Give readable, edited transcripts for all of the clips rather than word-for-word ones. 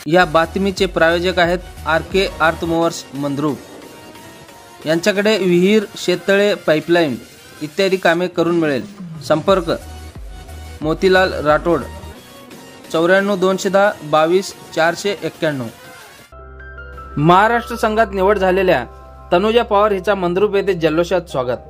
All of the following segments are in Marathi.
या बातमीचे प्रायोजक आहेत RK अर्थमूव्हर्स मंद्रुप। यांच्याकडे विहीर, शेततळे, पाईपलाईन इत्यादी कामे करून मिळेल। संपर्क मोतीलाल राठोड 94 210 22 491। महाराष्ट्र संघात निवड झालेल्या तनुजा पवार हिचा मंद्रुप येथे जल्लोषात स्वागत।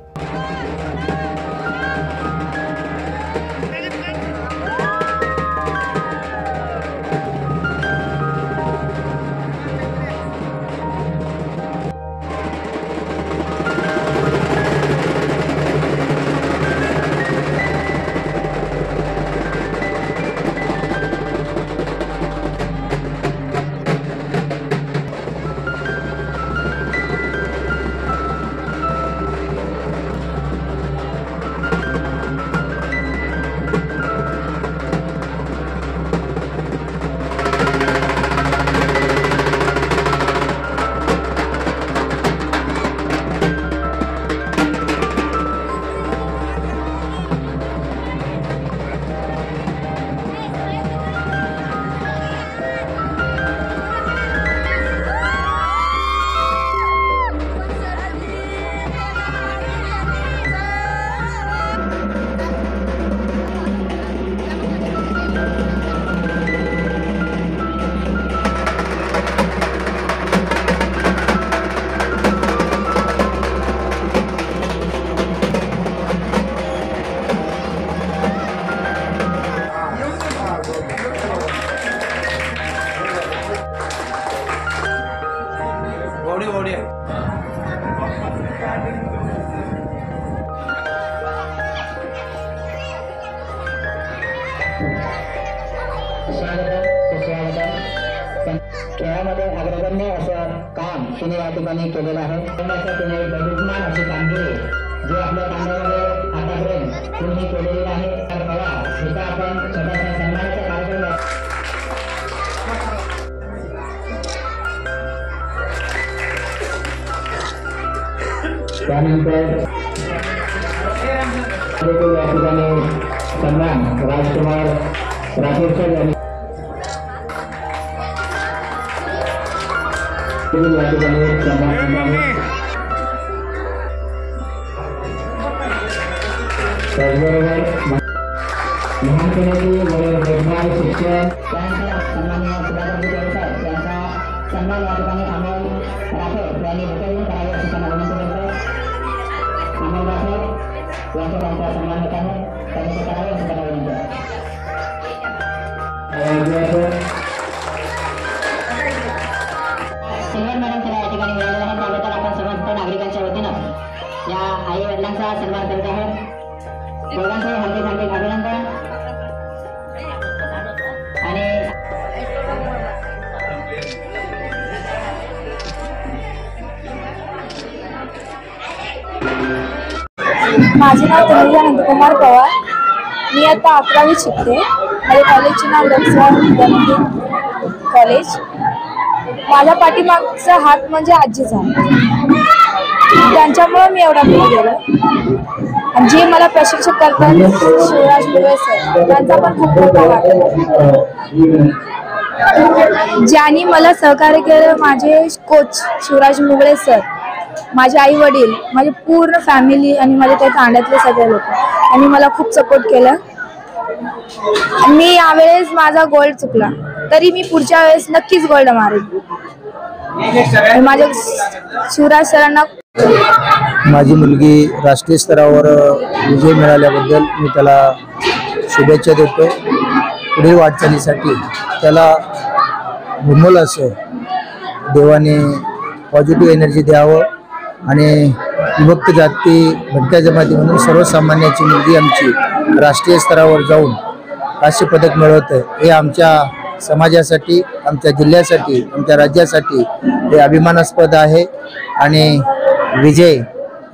खेळामध्ये अग्रगण्य असं काम तिने या ठिकाणी केलेलं आहे। तिने बहुमान अशी कामगिरी जे आपल्या कामामध्ये आतापर्यंत कुणी केलेली आहे हिचा आपण छोटासा सन्मानाचा कार्यक्रम त्यानंतर या ठिकाणी सन्मान राजकुमार राठोड यांनी त्याचबरोबर लहानपणाची देखभाल शिक्षण त्यांचा सन्माननीय त्यांचा सन्मान या ठिकाणी अमोल राठोड यांनी मुख्यमंत्री करावे अशी त्यांना विनंती करतो। अमोल राठोड यांचा त्यांचा सन्मान होताना त्यांनी ते करावे अशी त्यांना विनंती नागरिकांच्या वतीनं या आई वडिलांचा सन्मान करीत आहोत। दोघांचंही हार्दिक हार्दिक अभिनंदन। आणि माझे नाव तनुजा नंदकुमार पवार। मी आता 11वी शिकते। माझ्या कॉलेजचे नाव लोकसेवा कॉलेज। माझ्या पाठीमागचा हात म्हणजे आजीचा, त्यांच्यामुळे मी एवढा पुढे गेलो। आणि जे मला प्रशिक्षक करतात शिवराज मुगळे सर, त्यांचा पण खूप मोठा वाटा। ज्यांनी मला सहकार्य केलं माझे कोच शिवराज मुगळे सर, माझे आई वडील, माझी पूर्ण फॅमिली आणि माझ्या त्या तांड्यातले सगळे लोक यांनी मला खूप सपोर्ट केलं। मी यावेळेस माझा गोल्ड चुकला तरी मी पुढच्या वेळेस नक्कीच गोल्ड मारेन। माझ्या शिवराज सरांना माझी मुलगी राष्ट्रीय स्तरावर विजय मिळाल्याबद्दल मी त्याला शुभेच्छा देतो। पुढील वाटचालीसाठी त्याला निर्मल असं देवाने पॉझिटिव्ह एनर्जी द्यावं आणि विभक्त जाती भटक्या जमाती म्हणून सर्वसामान्याची मुलगी आमची राष्ट्रीय स्तरावर जाऊन कांस्य पदक मिळवते हे आमच्या समाजासाठी, आमच्या जिल्ह्यासाठी, आमच्या राज्यासाठी हे अभिमानास्पद आहे। आणि विजय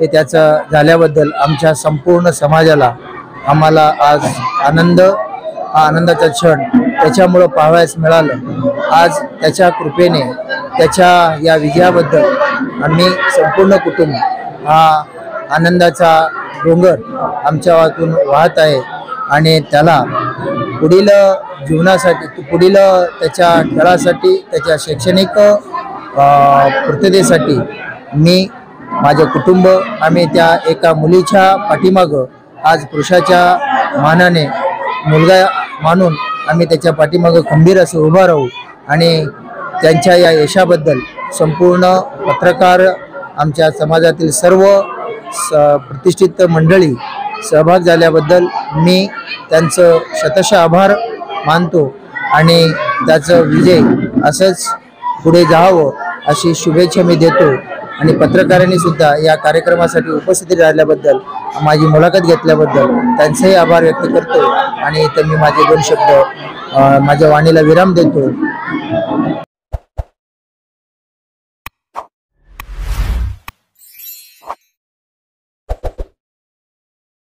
हे त्याचा झाल्याबद्दल आमच्या संपूर्ण समाजाला आम्हाला आज आनंदाचा क्षण त्याच्यामुळे पाहावयास मिळालं। आज त्याच्या कृपेने त्याच्या या विजयाबद्दल आम्ही संपूर्ण कुटुंब हा आनंदाचा डोंगर आमच्या वाहून वाहत आहे आणि त्याला पुढील जीवनासाठी, पुढील त्याच्या खेळासाठी, त्याच्या शैक्षणिक पूर्ततेसाठी मी, माझे कुटुंब, आम्ही त्या एका मुलीच्या पाठीमागं आज पुरुषाच्या मानाने मुलगा मानून आम्ही त्याच्या पाठीमागं खंबीर असं उभा राहू आणि त्यांच्या या यशाबद्दल संपूर्ण पत्रकार, आमच्या समाजातील सर्व प्रतिष्ठित मंडळी सहभाग झाल्याबद्दल मी त्यांचं शतशः आभार मानतो आणि त्याचं विजय असंच पुढे जावं अशी शुभेच्छा मी देतो। आणि पत्रकारांनी सुद्धा या कार्यक्रमासाठी उपस्थित राहिल्याबद्दल, माझी मुलाखत घेतल्याबद्दल त्यांचेही आभार व्यक्त करतो आणि इथं मी माझे 2 शब्द माझ्या वाणीला विराम देतो।